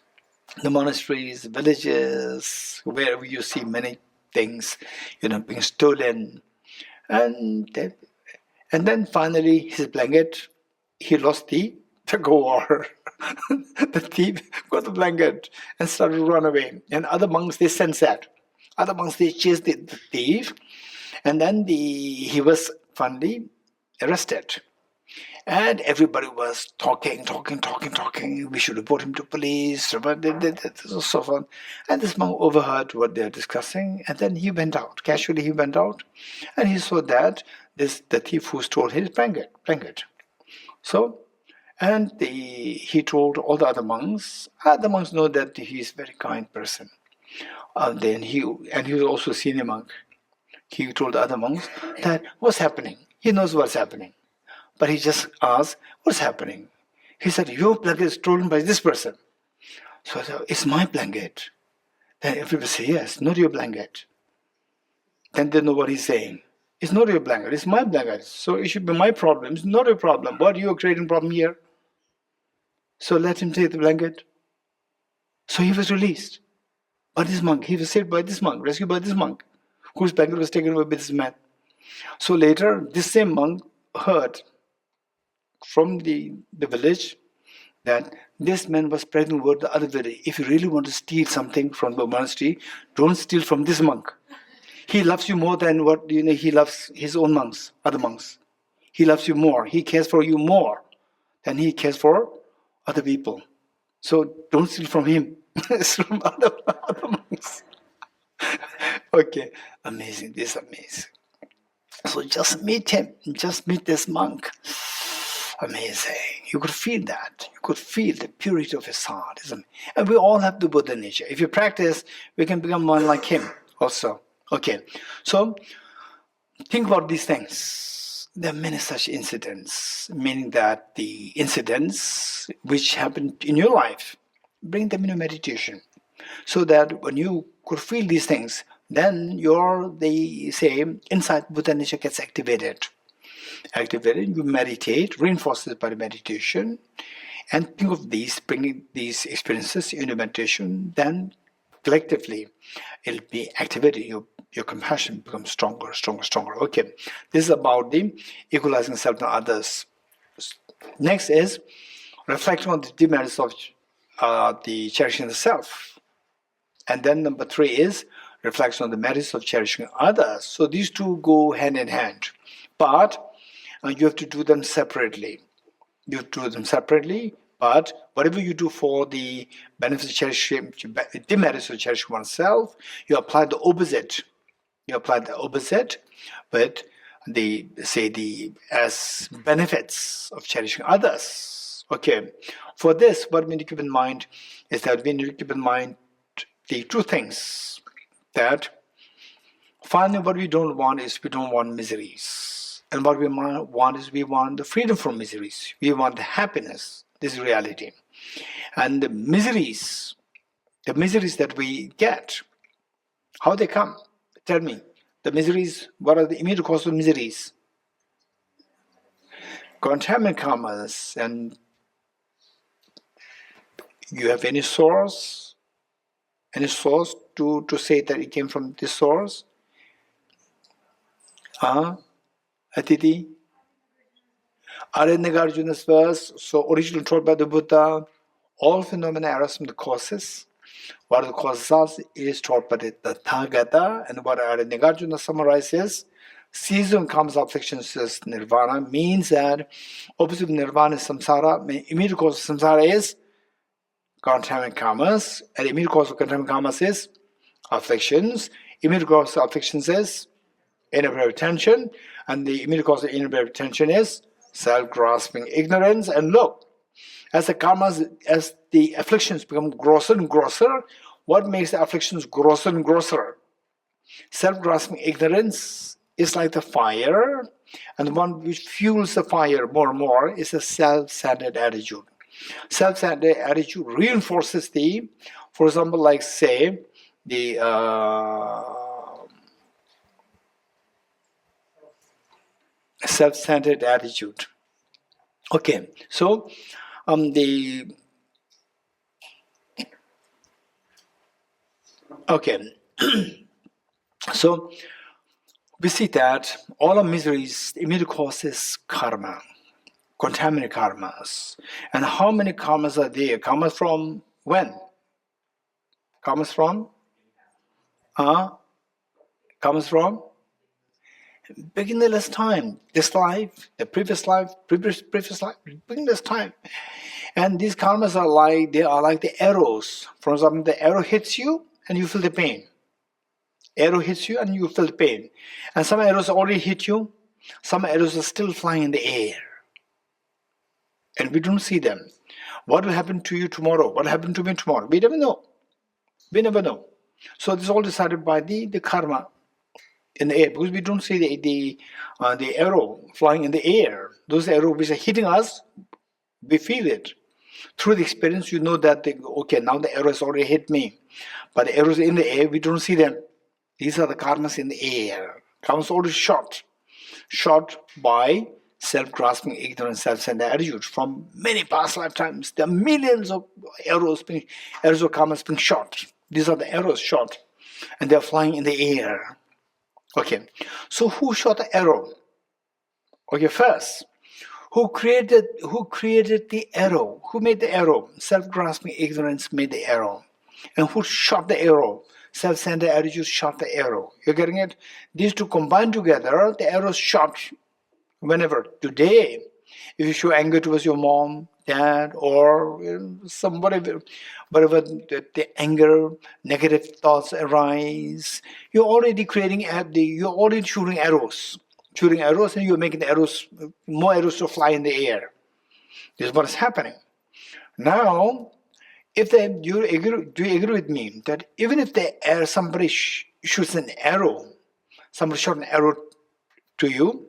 monasteries, villages, wherever you see many things, being stolen, and then finally his blanket, he lost the war. The thief got the blanket and started to run away, and other monks, they sensed that. Other monks, they chased the thief. And then he was finally arrested. And everybody was talking. We should report him to police, so on. And this monk overheard what they're discussing, and then he went out. Casually he went out, and he saw that the thief who stole his blanket. So, and he told all the other monks. The monks know that he's a very kind person. Then he was also a senior monk. He told the other monks that what's happening. He knows what's happening. But he just asked, what's happening? He said, your blanket is stolen by this person. So I said, it's my blanket. Then everybody say, yes, not your blanket. Then they know what he's saying. It's not your blanket, it's my blanket. So it should be my problem. It's not your problem. But you are creating a problem here. So let him take the blanket. So he was released by this monk. He was saved by this monk, rescued by this monk, whose blanket was taken away by this man. So later, this same monk heard from the village that this man was spreading word the other village. If you really want to steal something from the monastery, don't steal from this monk. He loves you more than what he loves his own monks, other monks. He loves you more. He cares for you more than he cares for other people. So don't steal from him. It's from other monks. Okay, amazing. This is amazing. So just meet him. Just meet this monk. Amazing. You could feel that. You could feel the purity of his heart. And we all have the Buddha nature. If you practice, we can become one like him also. Okay, so think about these things. There are many such incidents, meaning that the incidents which happen in your life, bring them into meditation. So that when you could feel these things, then they say, inside Buddha nature gets activated. You meditate, reinforce it by the meditation, and think of these, bringing these experiences into meditation, then collectively it'll be activated. Your compassion becomes stronger. Okay, this is about the equalizing self and others. Next is reflecting on the demerits of the cherishing the self. And then number 3 is reflection on the merits of cherishing others. So these two go hand in hand. But you have to do them separately. But whatever you do for the benefits of cherishing, demerits of cherishing oneself, you apply the opposite. But as benefits of cherishing others. Okay. For this, what we need to keep in mind is that we need to keep in mind the two things. That finally, what we don't want is we don't want miseries. And what we want is we want the freedom from miseries. We want the happiness. This is reality. And the miseries that we get, how they come? Tell me. The miseries, what are the immediate causes of miseries? Contaminant karmas. And you have any source? Any source to say that it came from this source? Atiti? Nagarjuna's verse, so originally taught by the Buddha, all phenomena arise from the causes. What are the causes is taught by the Tathagata, and what Nagarjuna summarizes, season comes afflictions is nirvana, means that opposite of nirvana is samsara, immediate cause of samsara is contaminant karmas, and immediate cause of contaminant karmas is afflictions. Immediate cause of afflictions is inappropriate attention, and the immediate cause of inappropriate attention is self-grasping ignorance. And look, as the afflictions become grosser and grosser, what makes the afflictions grosser and grosser? Self-grasping ignorance is like the fire, and the one which fuels the fire more and more is a self-centered attitude. Self-centered attitude reinforces for example, like say, the self-centered attitude. Okay, so so we see that all our miseries, the immediate cause is karma, contaminated karmas. And how many karmas are there? Karmas from when? Karmas from? Karmas from? Beginnerless time. This life, the previous life, previous life, beginnerless time. And these karmas are like the arrows. For example, the arrow hits you and you feel the pain. Arrow hits you and you feel the pain. And some arrows already hit you. Some arrows are still flying in the air. And we don't see them. What will happen to you tomorrow? What will happen to me tomorrow? We never know. So this is all decided by the karma in the air, because we don't see the arrow flying in the air. Those arrows which are hitting us, we feel it. Through the experience, you know that, okay, now the arrow has already hit me. But the arrows in the air, we don't see them. These are the karmas in the air. Karmas already shot by self-grasping, ignorance, self-centered attitude from many past lifetimes. There are millions of arrows of karmas being shot. These are the arrows shot, and they are flying in the air. Okay, so who shot the arrow? Okay, first, who created the arrow? Who made the arrow? Self-grasping ignorance made the arrow. And who shot the arrow? Self-centered attitude shot the arrow. You're getting it? These two combined together, the arrow shot. Whenever today, if you show anger towards your mom, dad, or somebody, whatever the anger, negative thoughts arise, you're already you're already shooting arrows, and you're making the arrows, more arrows to fly in the air. This is what is happening. Now, do you agree with me that even if somebody shoots an arrow, somebody shot an arrow to you,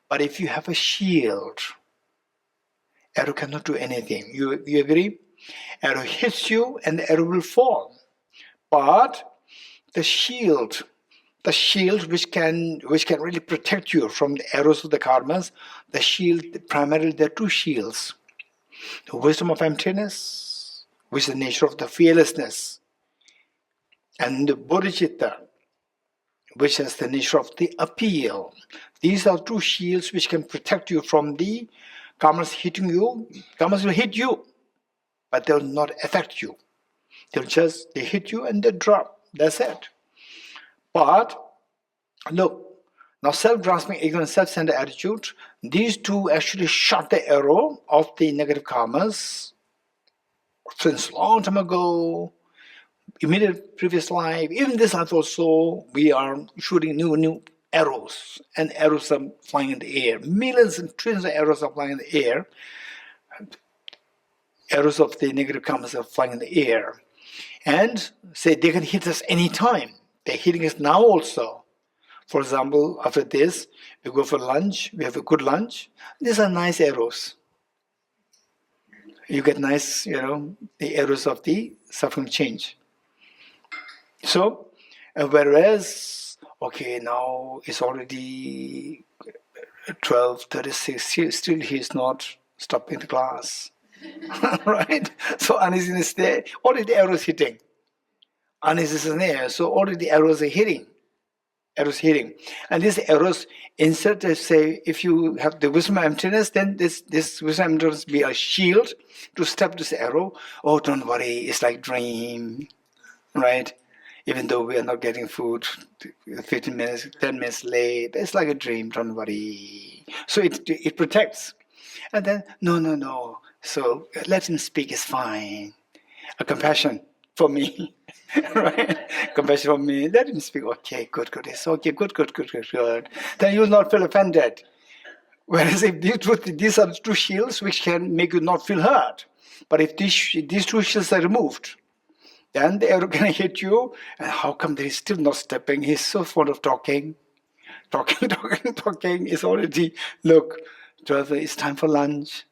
but if you have a shield, arrow cannot do anything. You agree? Arrow hits you and the arrow will fall. But the shield which can really protect you from the arrows of the karmas, the shield, primarily there are two shields. The wisdom of emptiness, which is the nature of the fearlessness, and the Bodhichitta, which has the nature of the appeal. These are two shields which can protect you from the karmas hitting you. Karmas will hit you, but they will not affect you. They hit you and they drop. That's it. But look, now self-grasping, ignorance, self-centered attitude, these two actually shot the arrow of the negative karmas since long time ago, immediate previous life, even this life also, we are shooting new arrows, and arrows are flying in the air. Millions and trillions of arrows are flying in the air. Arrows of the negative karmas are flying in the air. And say they can hit us anytime. They're hitting us now also. For example, after this, we go for lunch, we have a good lunch. These are nice arrows. You get nice, the arrows of the suffering change. So, whereas, okay, now it's already 12:36, still he's not stopping the class. Right? So uneasiness there, already the arrows hitting. Uneasiness is there, so already the arrows are hitting. And these arrows, instead of say, if you have the wisdom of emptiness, then this wisdom of emptiness be a shield to stop this arrow. Oh, don't worry, it's like dream, right? Even though we are not getting food 15 minutes, 10 minutes late, it's like a dream, don't worry. So it protects. And then, no. So let him speak, it's fine. A compassion for me. Right? Compassion for me. Let him speak. Okay, good. It's okay, good. Then you will not feel offended. Whereas if these are the two shields which can make you not feel hurt. But if these two shields are removed, then the arrow can hit you. And how come that he's still not stepping? He's so fond of talking. Talking is already, look, 12, it's time for lunch.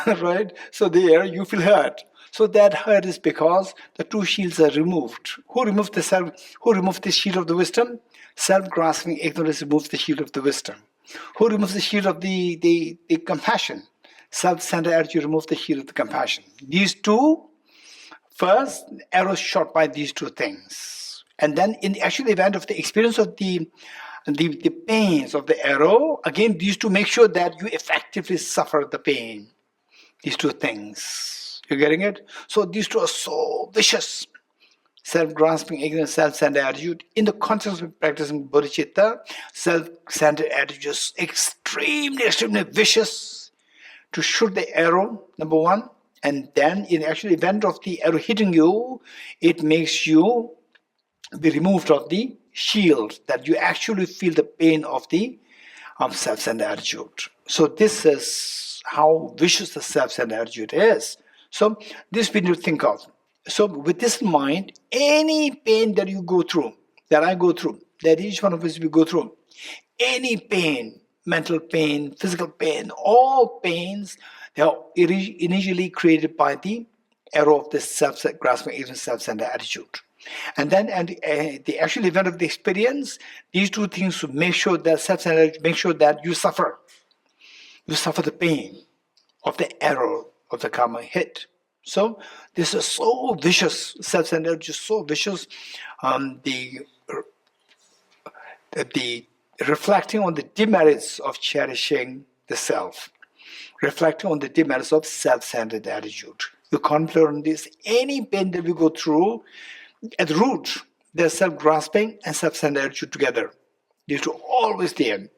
Right? So there you feel hurt. So that hurt is because the two shields are removed. Who removed the shield of the wisdom? Self-grasping ignorance removes the shield of the wisdom. Who removes the shield of the compassion? Self-centered attitude removes the shield of the compassion. These two, first, arrows shot by these two things. And then in the actual event of the experience of the pains of the arrow, again, these two make sure that you effectively suffer the pain. These two things. You're getting it? So these two are so vicious. Self-grasping, ignorance, self-centered attitude. In the context of practicing Bodhicitta, self-centered attitude is extremely vicious to shoot the arrow, number one. And then in the actual event of the arrow hitting you, it makes you be removed of the shield, that you actually feel the pain of the self-centered attitude. So this is how vicious the self-centered attitude is. So this we need to think of. So with this in mind, any pain that you go through, that I go through, that each one of us will go through, any pain, mental pain, physical pain, all pains, They are initially created by the error of the self-grasping, even self-centered attitude. And then, the actual event of the experience, these two things to make sure that self-centered, make sure that you suffer the pain of the error of the karma hit. So this is so vicious. Self-centered, just so vicious. The reflecting on the demerits of cherishing the self, reflecting on the demerits of self-centered attitude. You contemplate on this. Any pain that we go through, at the root, there's self-grasping and self-centered attitude together. These two always there.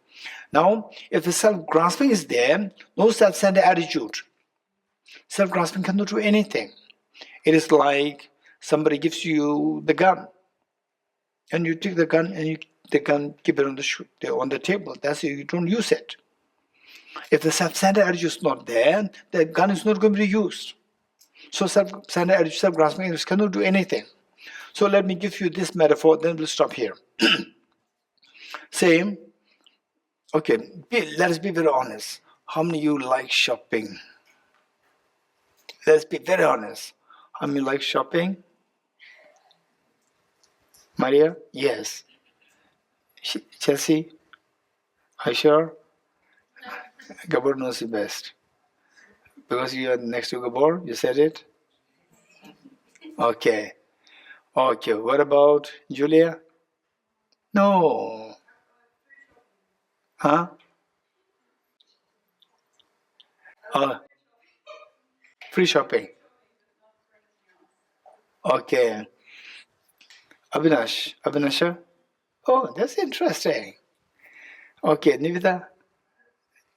Now, if the self-grasping is there, no self-centered attitude. Self-grasping cannot do anything. It is like somebody gives you the gun, and you take the gun and the gun keep it on the table. That's it. You don't use it. If the self-centered attitude is not there, the gun is not going to be used. So self-centered attitude, self-grasping cannot do anything. So let me give you this metaphor, then we'll stop here. Say, okay, let us be very honest. How many of you like shopping? Let's be very honest. How many like shopping? Maria? Yes. Chelsea? Are you sure? Gabor knows you best. Because you are next to Gabor, you said it? Okay. Okay, what about Julia? No. Huh? Free shopping. Okay. Abhinasha? Oh, that's interesting. Okay, Nivita?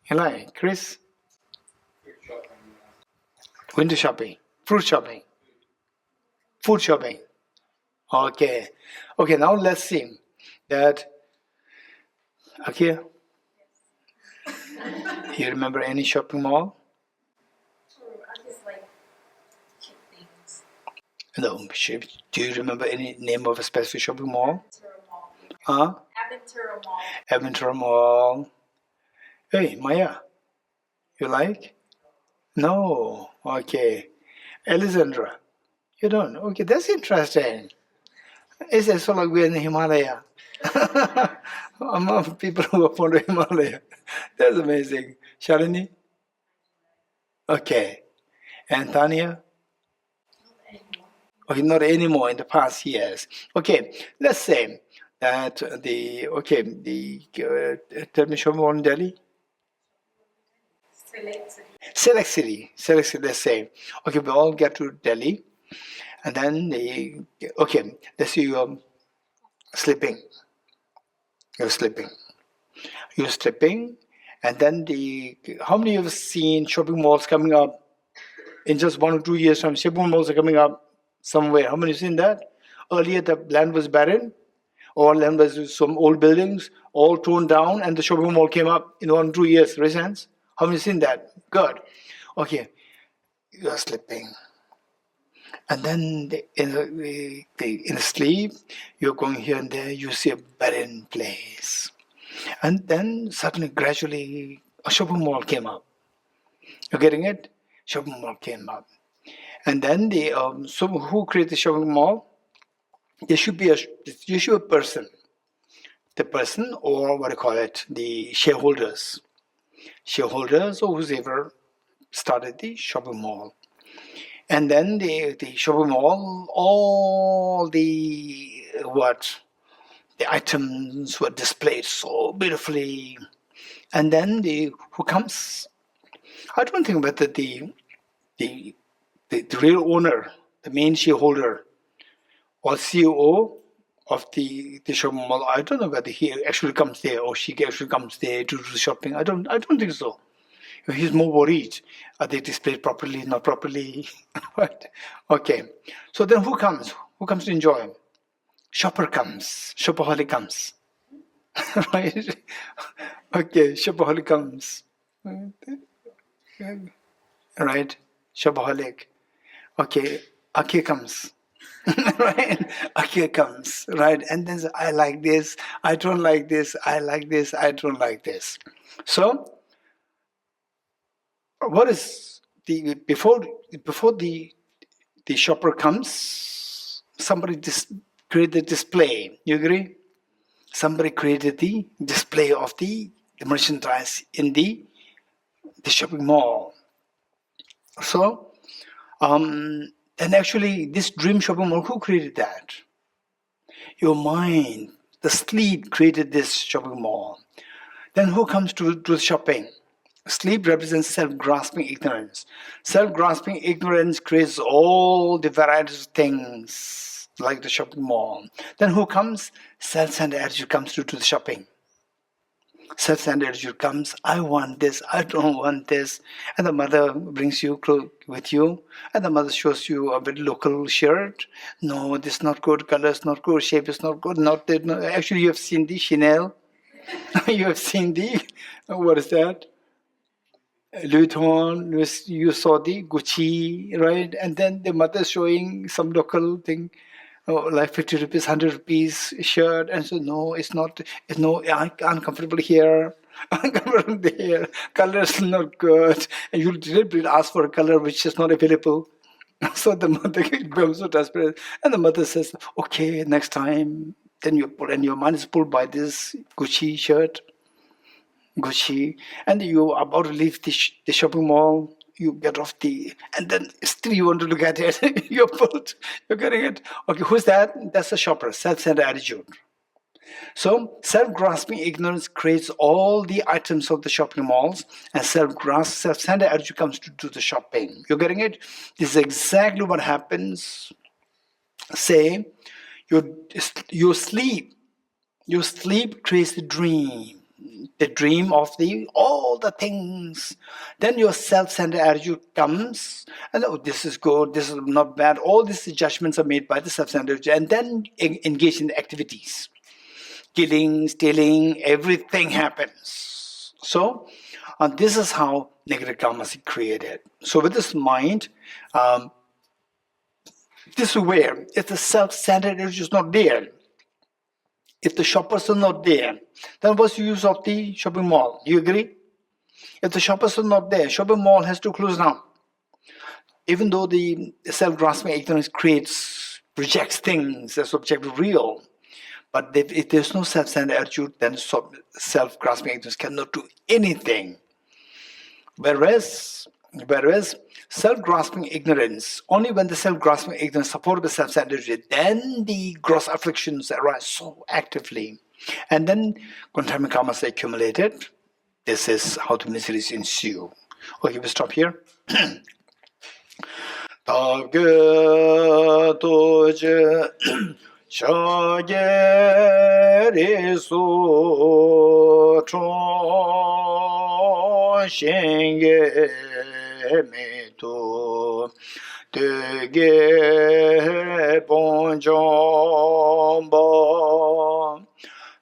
You like? Chris? Window shopping. Fruit shopping. Food shopping. Okay. Okay, now let's see that. Okay. You remember any shopping mall? I just like cheap things. No. Do you remember any name of a specific shopping mall? Huh? Aventura Mall. Hey, Maya. You like? No. Okay. Alexandra. You don't? Okay, that's interesting. It's also like we're in the Himalaya. Among people who are fond of Himalaya. That's amazing. Shalini? Okay. And Tanya? Okay, not anymore, in the past years. Okay, let's say that tell me, show me one in Delhi. Select city, let's say. Okay, we all get to Delhi, and then let's say you're sleeping. You're sleeping, and then how many of you have seen shopping malls coming up in just 1 or 2 years time? Shopping malls are coming up somewhere. How many have seen that? Earlier the land was barren, or land was some old buildings, all torn down, and the shopping mall came up in 1 or 2 years. Raise hands. How many have seen that? Good. Okay, you are sleeping. And then in sleep, you're going here and there, you see a barren place. And then suddenly, gradually, a shopping mall came up. You're getting it? Shopping mall came up. And then so who created the shopping mall? There should be a person. The person, or what do you call it, the shareholders. Shareholders or whoever started the shopping mall. And then the shopping mall, all the items were displayed so beautifully. And then who comes? I don't think whether the real owner, the main shareholder, or CEO of the shopping mall, I don't know whether he actually comes there or she actually comes there to do the shopping. I don't think so. He's more worried. Are they displayed properly, not properly? Right? Okay. So then who comes? Who comes to enjoy? Shopper comes. Shopaholic comes. Right? Okay, shopaholic comes. Right? Shopaholic. Okay, Akir comes. Right? Akir comes. Right? And then I like this, I don't like this, I like this, I don't like this. So what is the before the shopper comes, somebody created the display. You agree? Somebody created the display of the merchandise in the shopping mall. So, and actually, this dream shopping mall, who created that? Your mind, the sleep created this shopping mall. Then who comes to shopping? Sleep represents self-grasping ignorance. Self-grasping ignorance creates all the varieties of things like the shopping mall. Then who comes? Self-centered attitude comes to the shopping. Self-centered attitude comes, I want this, I don't want this. And the mother brings you with you, and the mother shows you a bit local shirt. No, this is not good, color is not good, shape is not good. No, actually, you have seen the Chanel. You have seen the, what is that? Louis Vuitton, you saw the Gucci, right? And then the mother showing some local thing, like 50 rupees, 100 rupees shirt. And so, no, it's not, uncomfortable here, uncomfortable there, color is not good. And you deliberately ask for a color which is not available. So the mother becomes so desperate. And the mother says, okay, next time. Then you pull, and your mind is pulled by this Gucci shirt. Gucci, and you are about to leave the shopping mall, you get off and then still you want to look at it, you're pulled, you're getting it. Okay, who's that? That's the shopper, self-centered attitude. So, self-grasping ignorance creates all the items of the shopping malls, and self-centered attitude comes to the shopping. You're getting it? This is exactly what happens. Say, you sleep. Your sleep creates the dream of all the things. Then your self-centered attitude comes, and this is good, this is not bad. All these judgments are made by the self-centered attitude, and then engage in the activities. Killing, stealing, everything happens. So, this is how negative karma is created. So with this mind, this is where if the self-centered attitude is not there, if the shoppers are not there, then what's the use of the shopping mall? Do you agree? If the shoppers are not there, shopping mall has to close down. Even though the self-grasping ignorance projects things as objective real, but if there's no self-centered attitude, then self-grasping ignorance cannot do anything. Whereas self-grasping ignorance, only when the self-grasping ignorance is supported by self-centered attitude, then the gross afflictions arise so actively. And then contaminant karmas are accumulated. This is how the miseries ensue. Okay, we stop here. Dege bonjomba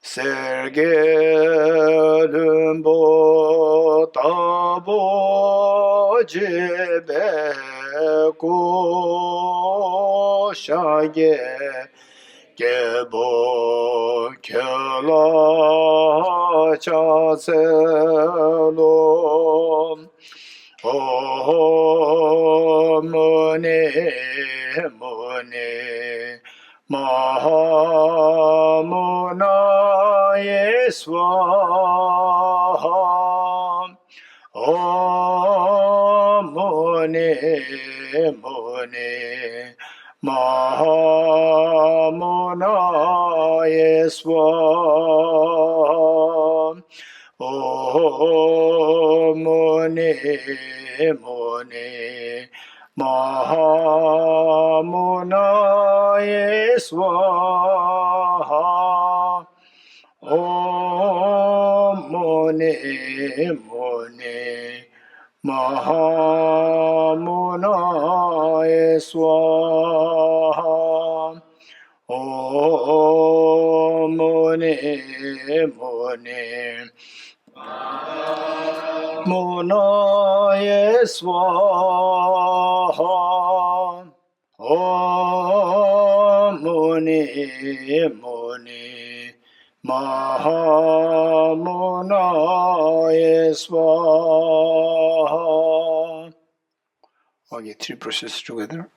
serge lumbo tabo jebe ko shage gebo kela chaselo Oh, Mune, Mune, Mahamuna Yeswa. Oh, Mune, Mune, Mahamuna Yeswa. Oh, Mune, Mune, Mahamuna Yeswa. Oh, Mune, Mune, Mahamuna Yeswa. Oh, Mune, Mune, Muna Yeswa. Oh, Muni, Muni, Mahamuna Yeswa. Okay, three processes together.